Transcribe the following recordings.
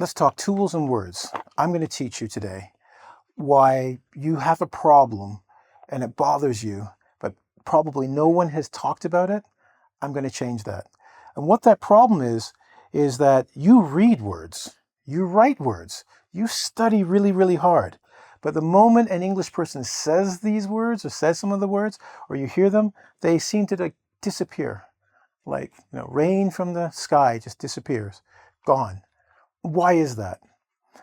Let's talk tools and words. I'm going to teach you today why you have a problem and it bothers you, but probably no one has talked about it. I'm going to change that. And what that problem is that you read words, you write words, you study really, really hard. But the moment an English person says these words or says some of the words, or you hear them, they seem to disappear. Like, rain from the sky just disappears, gone. Why is that?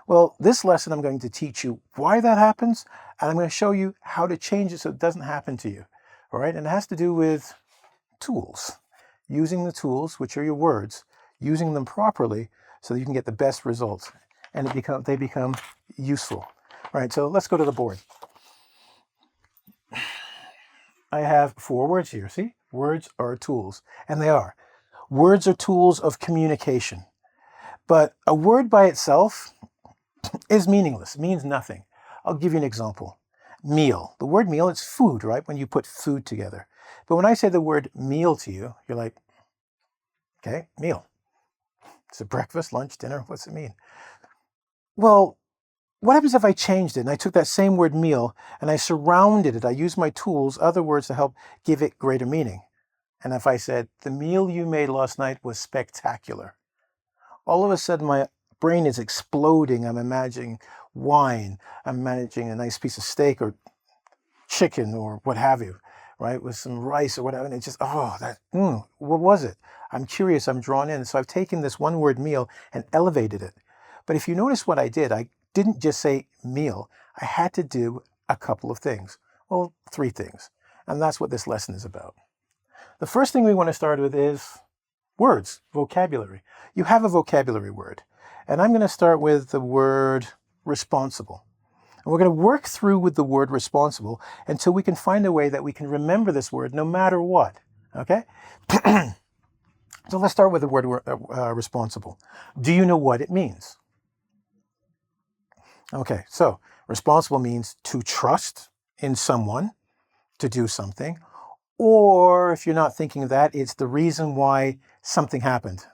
Well, this lesson I'm going to teach you why that happens, and I'm going to show you how to change it so it doesn't happen to you. All right? And it has to do with tools. Using the tools, which are your words, using them properly so that you can get the best results and they become useful. All right, so let's go to the board. I have 4 words here. See? Words are tools, and they are. Words are tools of communication. But a word by itself is meaningless, means nothing. I'll give you an example. Meal. The word meal, it's food, right? When you put food together. But when I say the word meal to you, you're like, okay, meal. Is it breakfast, lunch, dinner? What's it mean? Well, what happens if I changed it and I took that same word meal and I surrounded it? I used my tools, other words to help give it greater meaning. And if I said, the meal you made last night was spectacular. All of a sudden, my brain is exploding. I'm imagining wine. I'm imagining a nice piece of steak or chicken or what have you, right? With some rice or whatever. And it's just, what was it? I'm curious. I'm drawn in. So I've taken this one word meal and elevated it. But if you notice what I didn't just say meal. I had to do a couple of things. Well, 3 things. And that's what this lesson is about. The first thing we want to start with is words, vocabulary. You have a vocabulary word. And I'm going to start with the word responsible. And we're going to work through with the word responsible until we can find a way that we can remember this word no matter what. Okay? So let's start with the word responsible. Do you know what it means? Okay, so responsible means to trust in someone to do something. Or if you're not thinking of that, it's the reason why something happened.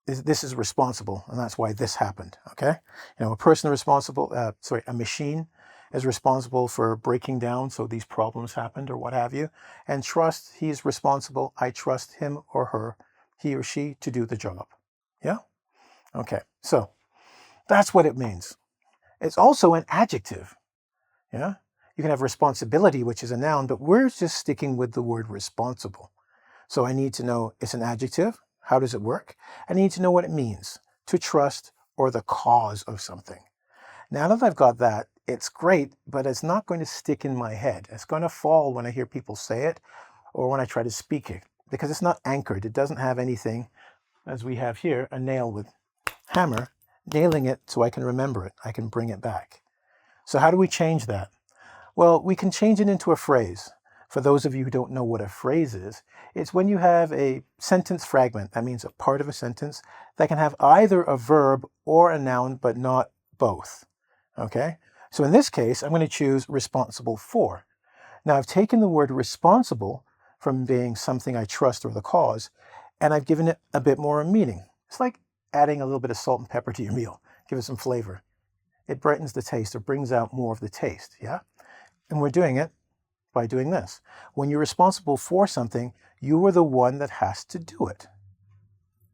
This is responsible, and that's why this happened, okay? A person responsible, a machine is responsible for breaking down, so these problems happened or what have you. And trust, he's responsible. I trust him or her, he or she, to do the job. Yeah? Okay, so that's what it means. It's also an adjective, yeah? You can have responsibility, which is a noun, but we're just sticking with the word responsible. So I need to know it's an adjective. How does it work? I need to know what it means, to trust or the cause of something. Now that I've got that, it's great, but it's not going to stick in my head. It's going to fall when I hear people say it or when I try to speak it because it's not anchored. It doesn't have anything, as we have here, a nail with hammer, nailing it so I can remember it. I can bring it back. So how do we change that? Well, we can change it into a phrase. For those of you who don't know what a phrase is, it's when you have a sentence fragment, that means a part of a sentence, that can have either a verb or a noun, but not both. Okay? So in this case, I'm going to choose responsible for. Now, I've taken the word responsible from being something I trust or the cause, and I've given it a bit more meaning. It's like adding a little bit of salt and pepper to your meal. Give it some flavor. It brightens the taste or brings out more of the taste, yeah? And we're doing it by doing this. When you're responsible for something, you are the one that has to do it.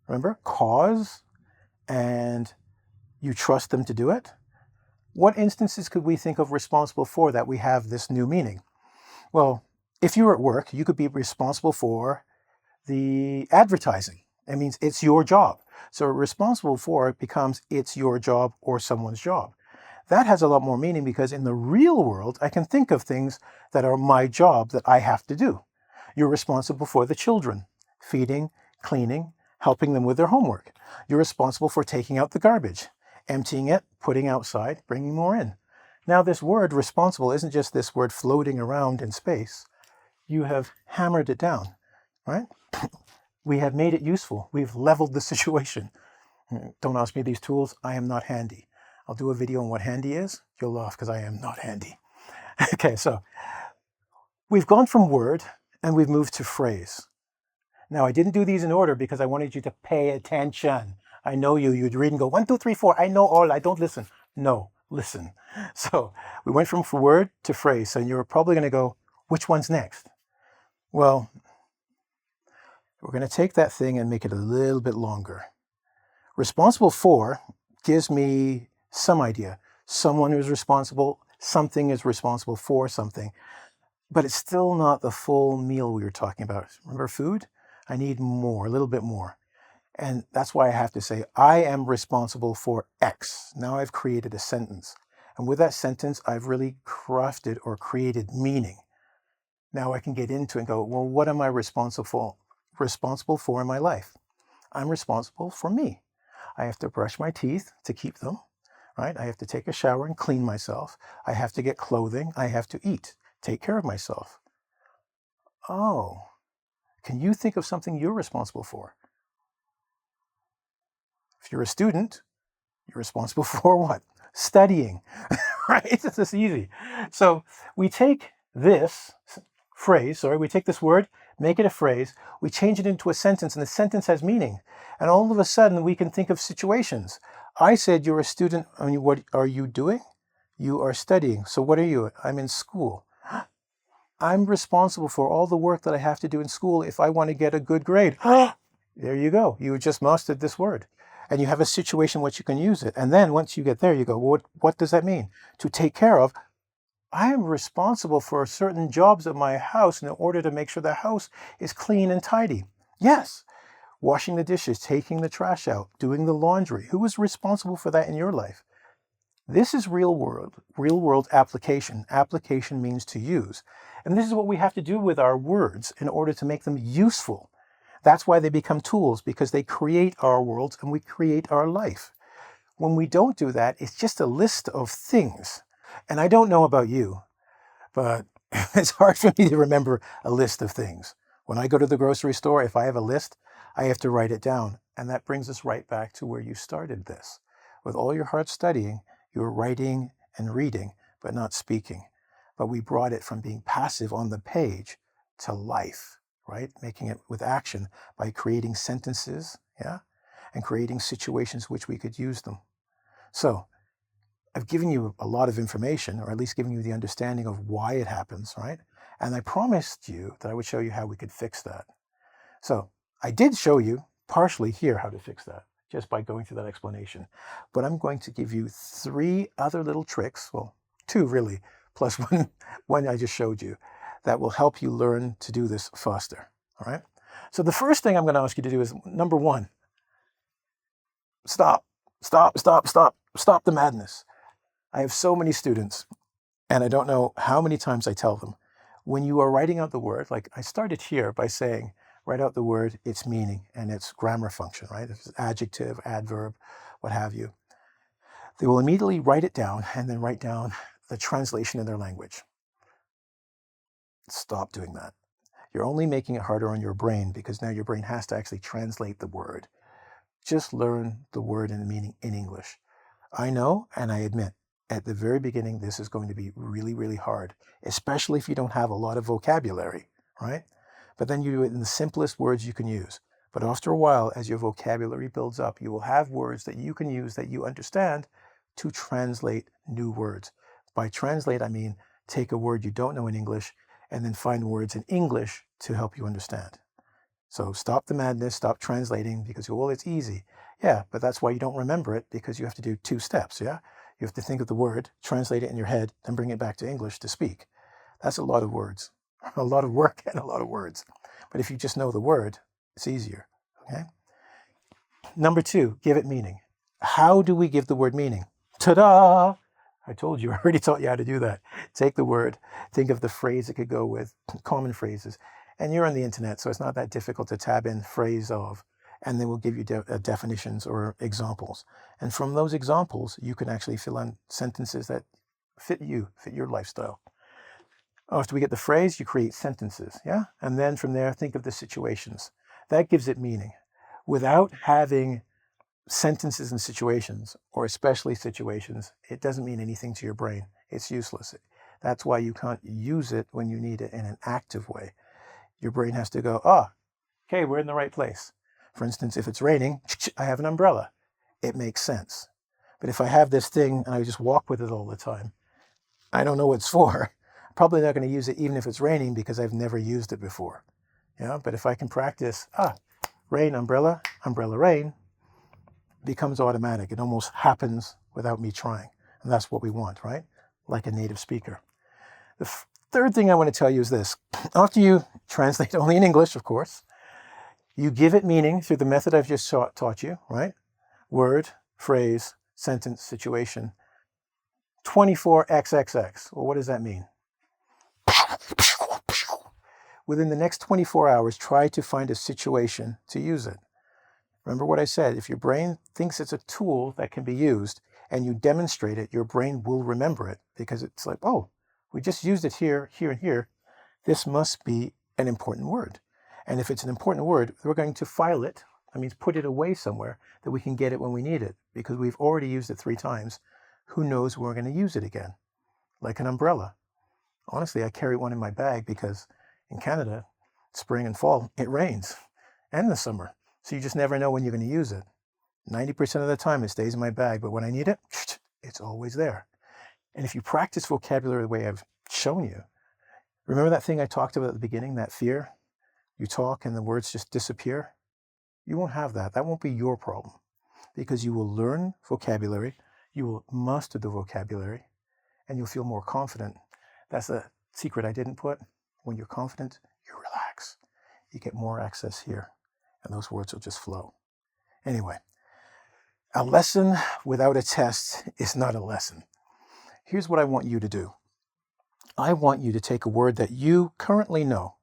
Remember, cause, and you trust them to do it. What instances could we think of responsible for that we have this new meaning? Well, if you're at work, you could be responsible for the advertising. It means it's your job. So responsible for becomes it's your job or someone's job. That has a lot more meaning because in the real world, I can think of things that are my job that I have to do. You're responsible for the children, feeding, cleaning, helping them with their homework. You're responsible for taking out the garbage, emptying it, putting outside, bringing more in. Now, this word responsible isn't just this word floating around in space. You have hammered it down, right? We have made it useful. We've leveled the situation. Don't ask me these tools. I am not handy. I'll do a video on what handy is. You'll laugh because I am not handy. Okay, so we've gone from word and we've moved to phrase. Now, I didn't do these in order because I wanted you to pay attention. I know you. You'd read and go, 1, 2, 3, 4. I know all. I don't listen. No, listen. So we went from word to phrase. And you're probably going to go, which one's next? Well, we're going to take that thing and make it a little bit longer. Responsible for gives me some idea. Someone is responsible. Something is responsible for something. But it's still not the full meal we were talking about. Remember food? I need more, a little bit more. And that's why I have to say, I am responsible for X. Now I've created a sentence. And with that sentence, I've really crafted or created meaning. Now I can get into it and go, well, what am I responsible for in my life? I'm responsible for me. I have to brush my teeth to keep them, right? I have to take a shower and clean myself. I have to get clothing. I have to eat, take care of myself. Oh, can you think of something you're responsible for? If you're a student, you're responsible for what? Studying, right? It's just easy. So we take this phrase, we take this word, make it a phrase, we change it into a sentence, and the sentence has meaning. And all of a sudden, we can think of situations. I said, you're a student. I mean, what are you doing? You are studying. So what are you? I'm in school. I'm responsible for all the work that I have to do in school if I want to get a good grade. There you go. You just mastered this word. And you have a situation in which you can use it. And then once you get there, you go, well, what does that mean? To take care of. I am responsible for certain jobs at my house in order to make sure the house is clean and tidy. Yes. Washing the dishes, taking the trash out, doing the laundry. Who is responsible for that in your life? This is real world application. Application means to use. And this is what we have to do with our words in order to make them useful. That's why they become tools, because they create our worlds and we create our life. When we don't do that, it's just a list of things. And I don't know about you, but it's hard for me to remember a list of things. When I go to the grocery store, if I have a list, I have to write it down. And that brings us right back to where you started this. With all your heart studying, you're writing and reading, but not speaking. But we brought it from being passive on the page to life, right? Making it with action by creating sentences, and creating situations which we could use them. So I've given you a lot of information, or at least given you the understanding of why it happens, right? And I promised you that I would show you how we could fix that. So I did show you partially here how to fix that, just by going through that explanation. But I'm going to give you 3 other little tricks, well, 2 really, plus one I just showed you, that will help you learn to do this faster, all right? So the first thing I'm going to ask you to do is, number 1, stop the madness. I have so many students, and I don't know how many times I tell them, when you are writing out the word, like I started here by saying, write out the word, its meaning, and its grammar function, right? It's adjective, adverb, what have you. They will immediately write it down and then write down the translation in their language. Stop doing that. You're only making it harder on your brain, because now your brain has to actually translate the word. Just learn the word and the meaning in English. I know, and I admit, at the very beginning, this is going to be really, really hard, especially if you don't have a lot of vocabulary, right? But then you do it in the simplest words you can use. But after a while, as your vocabulary builds up, you will have words that you can use that you understand to translate new words. By translate, I mean take a word you don't know in English and then find words in English to help you understand. So stop the madness, stop translating, because, well, it's easy. Yeah, but that's why you don't remember it, because you have to do 2 steps, yeah? You have to think of the word, translate it in your head, then bring it back to English to speak. That's a lot of words, a lot of work and a lot of words. But if you just know the word, it's easier, okay? Number 2, give it meaning. How do we give the word meaning? Ta-da! I told you, I already taught you how to do that. Take the word, think of the phrase it could go with, common phrases. And you're on the internet, so it's not that difficult to tab in phrase of, and they will give you definitions or examples. And from those examples, you can actually fill in sentences that fit you, fit your lifestyle. After we get the phrase, you create sentences, yeah? And then from there, think of the situations. That gives it meaning. Without having sentences and situations, or especially situations, it doesn't mean anything to your brain. It's useless. That's why you can't use it when you need it in an active way. Your brain has to go, okay, we're in the right place. For instance, if it's raining, I have an umbrella. it makes sense. But if I have this thing and I just walk with it all the time, I don't know what it's for. I'm probably not going to use it even if it's raining because I've never used it before. But if I can practice, rain, umbrella, umbrella, rain, becomes automatic. It almost happens without me trying. And that's what we want, right? Like a native speaker. The third thing I want to tell you is this. After you translate only in English, of course, you give it meaning through the method I've just taught you, right? Word, phrase, sentence, situation. 24xxx. Well, what does that mean? Within the next 24 hours, try to find a situation to use it. Remember what I said, if your brain thinks it's a tool that can be used and you demonstrate it, your brain will remember it because it's like, oh, we just used it here, here, and here. This must be an important word. And if it's an important word, we're going to file it. That means put it away somewhere that we can get it when we need it because we've already used it 3 times. Who knows when we're going to use it again? Like an umbrella. Honestly, I carry one in my bag because in Canada, spring and fall, it rains, and the summer. So you just never know when you're going to use it. 90% of the time it stays in my bag, but when I need it, it's always there. And if you practice vocabulary the way I've shown you, remember that thing I talked about at the beginning, that fear? You talk and the words just disappear? You won't have that. That won't be your problem because you will learn vocabulary, you will master the vocabulary, and you'll feel more confident. That's a secret I didn't put. When you're confident, you relax. You get more access here, and those words will just flow. Anyway, a lesson without a test is not a lesson. Here's what I want you to do. I want you to take a word that you currently know.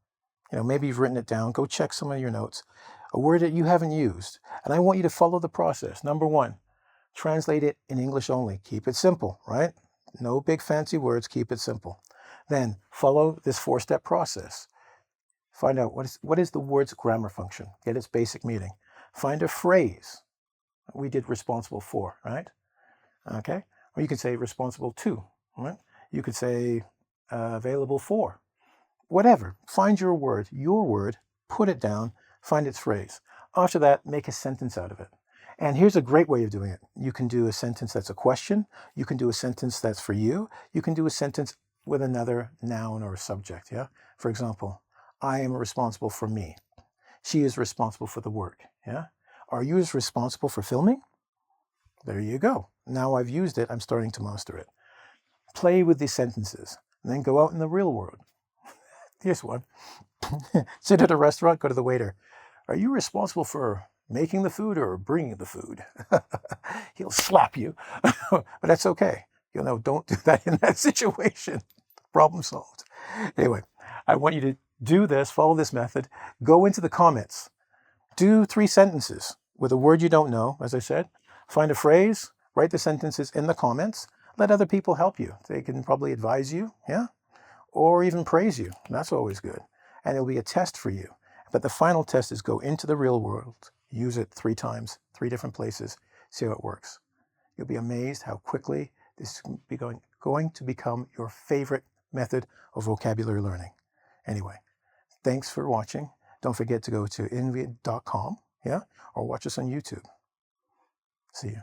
Maybe you've written it down. Go check some of your notes. A word that you haven't used. And I want you to follow the process. Number 1, translate it in English only. Keep it simple, right? No big fancy words. Keep it simple. Then follow this 4-step process. Find out what is the word's grammar function. Get its basic meaning. Find a phrase. We did responsible for, right? Okay. Or you could say responsible to, right? You could say available for. Whatever. Find your word, put it down, find its phrase. After that, make a sentence out of it. And here's a great way of doing it. You can do a sentence that's a question. You can do a sentence that's for you. You can do a sentence with another noun or a subject, yeah? For example, I am responsible for me. She is responsible for the work, yeah? Are you responsible for filming? There you go. Now I've used it, I'm starting to master it. Play with these sentences, and then go out in the real world. Here's one. Sit at a restaurant, go to the waiter. Are you responsible for making the food or bringing the food? He'll slap you, but that's okay. Don't do that in that situation. Problem solved. Anyway, I want you to do this, follow this method, go into the comments, do 3 sentences with a word you don't know, as I said, find a phrase, write the sentences in the comments, let other people help you. They can probably advise you, yeah? Or even praise you. That's always good. And it'll be a test for you. But the final test is go into the real world, use it 3 times, 3 different places, see how it works. You'll be amazed how quickly this is going to become your favorite method of vocabulary learning. Anyway, thanks for watching. Don't forget to go to invid.com, yeah, or watch us on YouTube. See you.